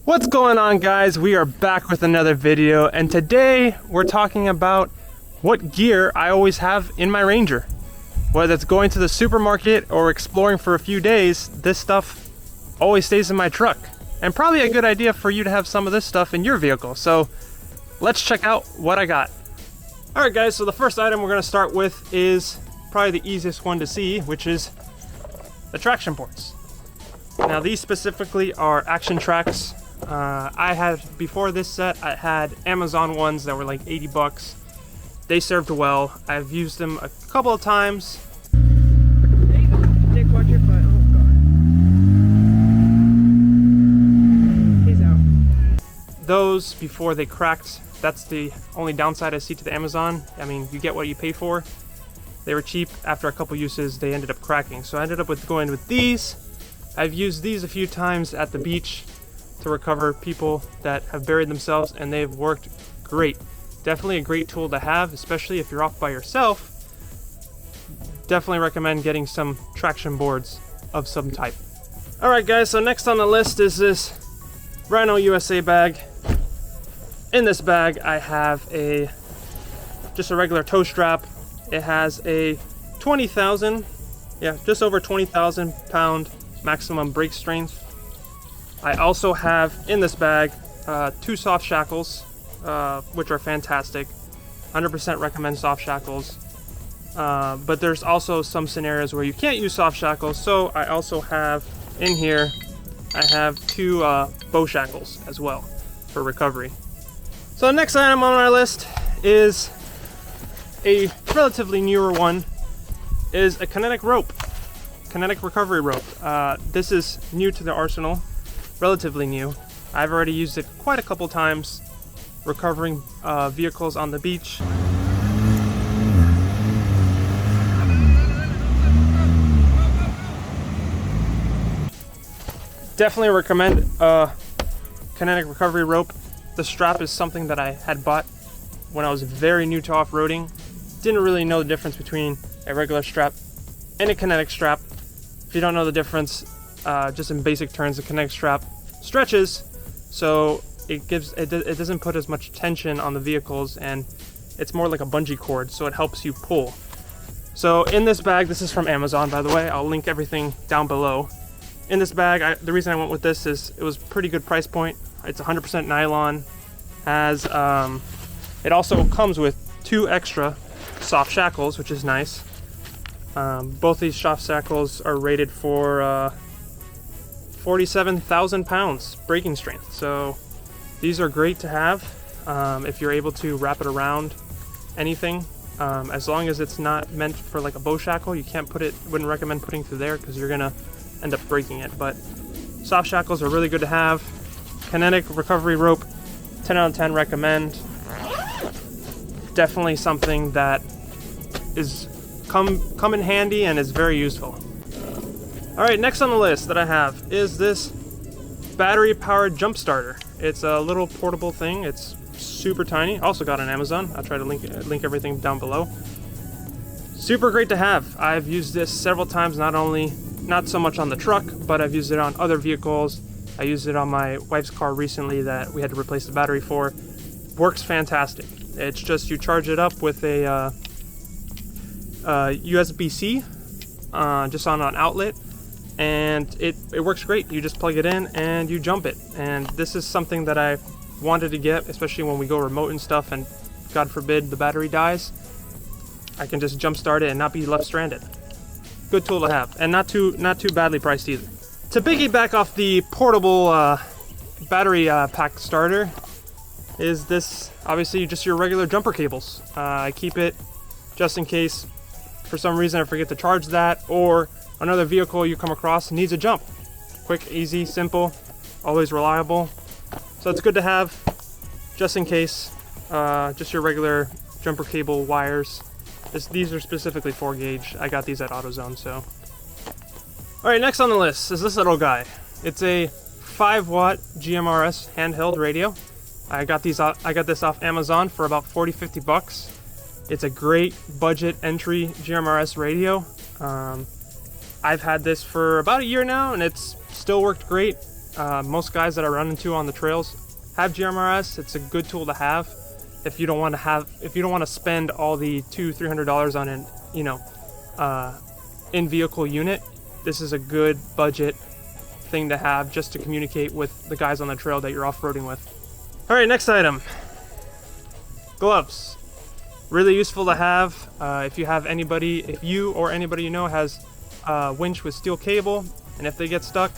What's going on, guys? We are back with another video, and today we're talking about what gear I always have in my Ranger. Whether it's going to the supermarket or exploring for a few days, this stuff always stays in my truck. And probably a good idea for you to have some of this stuff in your vehicle. So let's check out what I got. Alright guys, so the first item we're going to start with is probably the easiest one to see, which is the traction ports. Now these specifically are Action Tracks. I had, before this set, I had Amazon ones that were like 80 bucks. They served well. I've used them a couple of times. There you go. Nick, watch your foot. Oh god. He's out. Those, before they cracked, that's the only downside I see to the Amazon. I mean, you get what you pay for. They were cheap. After a couple uses, they ended up cracking. So I ended up going with these. I've used these a few times at the beach to recover people that have buried themselves, and they've worked great. Definitely a great tool to have, especially if you're off by yourself. Definitely recommend getting some traction boards of some type. Alright guys, so next on the list is this Rhino USA bag. In this bag I have just a regular tow strap. It has a 20,000, just over 20,000 pound maximum brake strength. I also have in this bag 2 soft shackles, which are fantastic. 100% recommend soft shackles. But there's also some scenarios where you can't use soft shackles, so I also have in here, I have 2 bow shackles as well for recovery. So the next item on our list is a relatively newer one, is a Kinetic rope. Kinetic recovery rope. This is new to the arsenal, relatively new. I've already used it quite a couple times recovering vehicles on the beach. Definitely recommend Kinetic recovery rope. The strap is something that I had bought when I was very new to off-roading. Didn't really know the difference between a regular strap and a Kinetic strap. If you don't know the difference, just in basic terms, the Kinetic strap stretches, so it doesn't put as much tension on the vehicles, and it's more like a bungee cord, so it helps you pull. So in this bag, this is from Amazon, by the way, I'll link everything down below. In this bag, the reason I went with this is it was a pretty good price point. It's 100% nylon. It also comes with 2 extra soft shackles, which is nice. Both these soft shackles are rated for 47,000 pounds braking strength. So these are great to have if you're able to wrap it around anything. As long as it's not meant for like a bow shackle, you can't put it, wouldn't recommend putting through there because you're gonna end up breaking it. But soft shackles are really good to have. Kinetic recovery rope, 10 out of 10 recommend. Definitely something that is come in handy and is very useful. Alright, next on the list that I have is this battery powered jump starter. It's a little portable thing. It's super tiny. Also got on Amazon. I'll try to link everything down below. Super great to have. I've used this several times, not so much on the truck, but I've used it on other vehicles. I used it on my wife's car recently that we had to replace the battery for. Works fantastic. It's just you charge it up with a USB-C just on an outlet, and it works great. You just plug it in and you jump it. And this is something that I wanted to get, especially when we go remote and stuff, and God forbid the battery dies. I can just jump start it and not be left stranded. Good tool to have, and not too badly priced either. To piggyback off the portable battery pack starter is this, obviously just your regular jumper cables. I keep it just in case for some reason I forget to charge that, or another vehicle you come across needs a jump. Quick, easy, simple, always reliable. So it's good to have just in case. Just your regular jumper cable wires. These are specifically 4 gauge. I got these at AutoZone. So alright, next on the list is this little guy. It's a 5-watt GMRS handheld radio. I got this off Amazon for about 40-50 bucks. It's a great budget entry GMRS radio. I've had this for about a year now, and it's still worked great. Most guys that I run into on the trails have GMRS. It's a good tool to have if you don't want to spend all the $200-300 on an in-vehicle unit. This is a good budget thing to have just to communicate with the guys on the trail that you're off-roading with. All right, next item, gloves. Really useful to have if you or anybody you know has a winch with steel cable, and if they get stuck,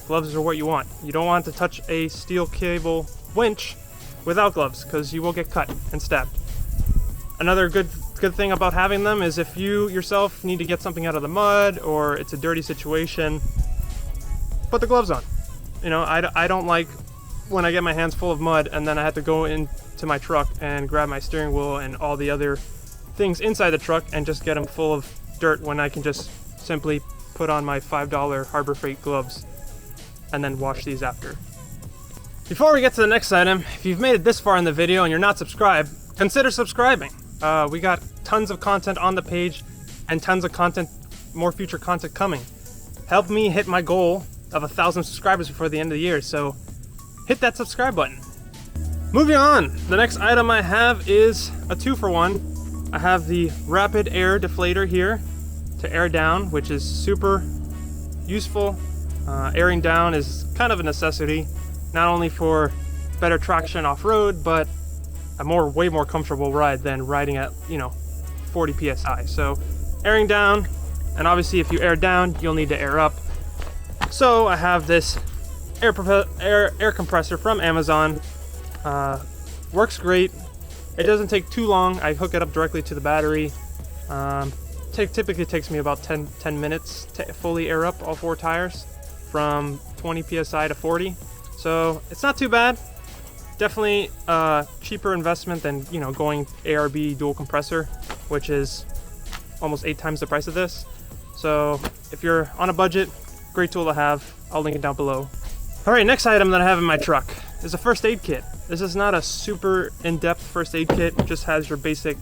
gloves are what you want. You don't want to touch a steel cable winch without gloves because you will get cut and stabbed. Another good thing about having them is if you yourself need to get something out of the mud or it's a dirty situation, put the gloves on. You know, I don't like when I get my hands full of mud and then I have to go into my truck and grab my steering wheel and all the other things inside the truck and just get them full of dirt when I can just simply put on my $5 Harbor Freight gloves and then wash these after. Before we get to the next item, if you've made it this far in the video and you're not subscribed, consider subscribing. We got tons of content on the page and tons of content, more future content coming. Help me hit my goal of 1,000 subscribers before the end of the year, so hit that subscribe button. Moving on, the next item I have is a 2-for-1. I have the Rapid Air Deflator here to air down, which is super useful. Airing down is kind of a necessity, not only for better traction off-road, but a way more comfortable ride than riding at 40 psi. So airing down, and obviously if you air down, you'll need to air up. So I have this air compressor from Amazon. Works great. It doesn't take too long. I hook it up directly to the battery. Typically takes me about 10 minutes to fully air up all 4 tires from 20 psi to 40. So it's not too bad. Definitely cheaper investment than going ARB dual compressor, which is almost 8 times the price of this. So if you're on a budget, great tool to have. I'll link it down below. All right, next item that I have in my truck is a first aid kit. This is not a super in-depth first aid kit. It just has your basic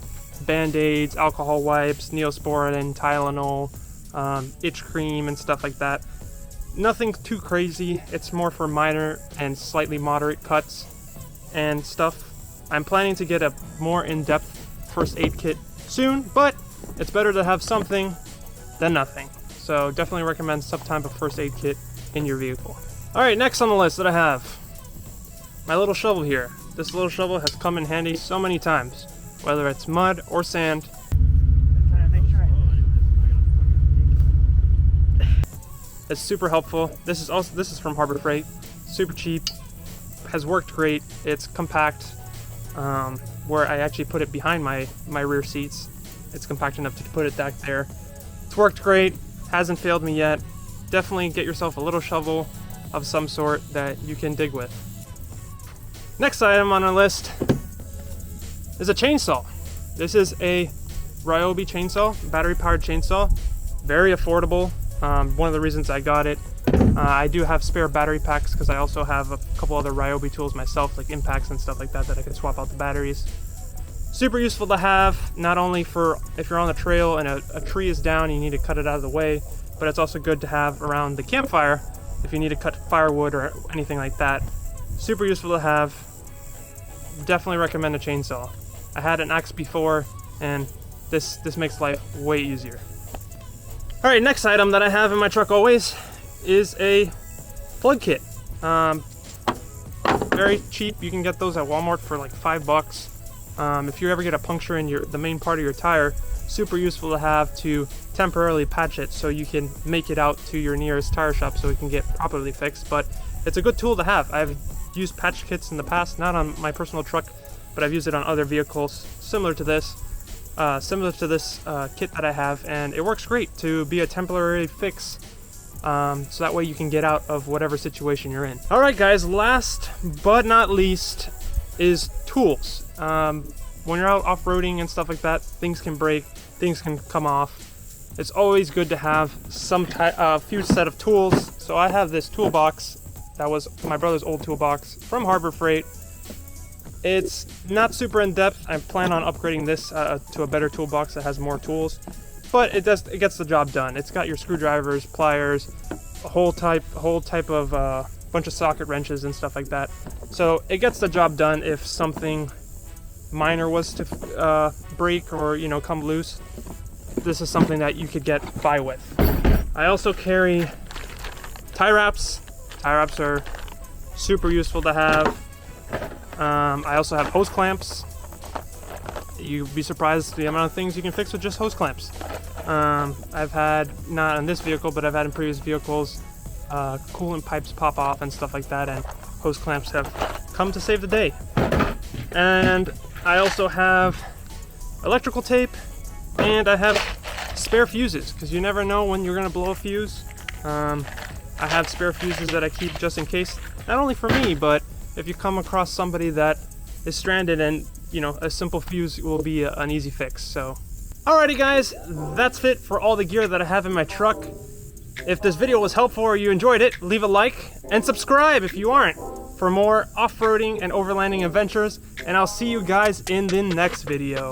band-aids, alcohol wipes, Neosporin, Tylenol, itch cream, and stuff like that. Nothing too crazy. It's more for minor and slightly moderate cuts and stuff. I'm planning to get a more in-depth first aid kit soon, but it's better to have something than nothing. So definitely recommend some type of first aid kit in your vehicle. All right, next on the list that I have, my little shovel here. This little shovel has come in handy so many times, whether it's mud or sand. It's super helpful. This is from Harbor Freight. Super cheap. Has worked great. It's compact. Where I actually put it behind my rear seats. It's compact enough to put it back there. It's worked great. Hasn't failed me yet. Definitely get yourself a little shovel of some sort that you can dig with. Next item on our list is a chainsaw. This is a Ryobi chainsaw, battery-powered chainsaw. Very affordable. One of the reasons I got it. I do have spare battery packs because I also have a couple other Ryobi tools myself, like impacts and stuff like that I can swap out the batteries. Super useful to have, not only for if you're on the trail and a tree is down and you need to cut it out of the way, but it's also good to have around the campfire if you need to cut firewood or anything like that. Super useful to have. Definitely recommend a chainsaw. I had an axe before, and this makes life way easier. All right, next item that I have in my truck always is a plug kit. Very cheap. You can get those at Walmart for like $5. If you ever get a puncture in the main part of your tire, super useful to have to temporarily patch it so you can make it out to your nearest tire shop so it can get properly fixed. But it's a good tool to have. I've used patch kits in the past, not on my personal truck, but I've used it on other vehicles similar to this kit that I have, and it works great to be a temporary fix, so that way you can get out of whatever situation you're in. All right, guys, last but not least is tools. When you're out off-roading and stuff like that, things can break, things can come off. It's always good to have some few set of tools. So I have this toolbox that was my brother's old toolbox from Harbor Freight. It's not super in-depth. I plan on upgrading this to a better toolbox that has more tools, but it gets the job done. It's got your screwdrivers, pliers, a whole type of bunch of socket wrenches and stuff like that. So it gets the job done if something minor was to break or, you know, come loose. This is something that you could get by with. I also carry tie wraps. Tie wraps are super useful to have. I also have hose clamps. You'd be surprised the amount of things you can fix with just hose clamps. I've had, not on this vehicle, but I've had in previous vehicles, coolant pipes pop off and stuff like that, and hose clamps have come to save the day. And I also have electrical tape, and I have spare fuses, because you never know when you're going to blow a fuse. I have spare fuses that I keep just in case, not only for me, but if you come across somebody that is stranded, and you know, a simple fuse will be an easy fix. So alrighty guys, that's it for all the gear that I have in my truck. If this video was helpful or you enjoyed it, leave a like and subscribe if you aren't, for more off-roading and overlanding adventures, and I'll see you guys in the next video.